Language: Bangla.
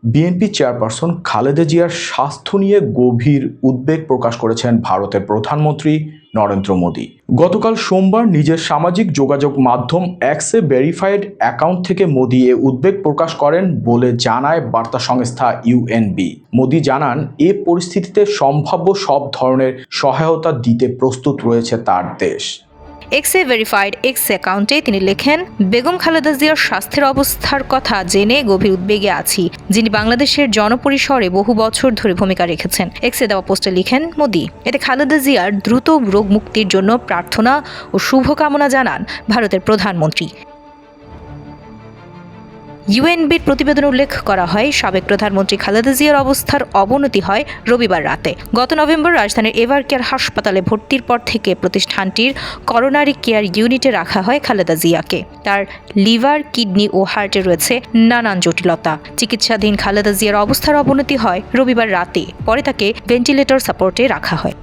বিএনপি চেয়ারপারসন খালেদা জিয়ার স্বাস্থ্য নিয়ে গভীর উদ্বেগ প্রকাশ করেছেন ভারতের প্রধানমন্ত্রী নরেন্দ্র মোদী। গতকাল সোমবার নিজের সামাজিক যোগাযোগ মাধ্যম এক্সে ভেরিফাইড অ্যাকাউন্ট থেকে মোদী এ উদ্বেগ প্রকাশ করেন বলে জানায় বার্তা সংস্থা ইউএনবি। মোদী জানান, এ পরিস্থিতিতে সম্ভাব্য সব ধরনের সহায়তা দিতে প্রস্তুত রয়েছে তার দেশ। এক্সে ভেরিফাইড এক্স অ্যাকাউন্টে তিনি লেখেন, বেগম খালেদা জিয়ার স্বাস্থ্যের অবস্থার কথা জেনে গভীর উদ্বেগে আছি, যিনি বাংলাদেশের জনপরিসরে বহু বছর ধরে ভূমিকা রেখেছেন। এক্সে দেওয়া পোস্টে লিখেন মোদী। এতে খালেদা জিয়ার দ্রুত রোগ মুক্তির জন্য প্রার্থনা ও শুভকামনা জানান ভারতের প্রধানমন্ত্রী। ইউএনবির প্রতিবেদনে উল্লেখ করা হয়, সাবেক প্রধানমন্ত্রী খালেদা জিয়ার অবস্থার অবনতি হয় রবিবার রাতে। গত নভেম্বর রাজধানীর এভার কেয়ার হাসপাতালে ভর্তির পর থেকে প্রতিষ্ঠানটির করোনারি কেয়ার ইউনিটে রাখা হয় খালেদা জিয়াকে। তার লিভার, কিডনি ও হার্টে রয়েছে নানান জটিলতা। চিকিৎসাধীন খালেদা জিয়ার অবস্থার অবনতি হয় রবিবার রাতে, পরে তাকে ভেন্টিলেটর সাপোর্টে রাখা হয়।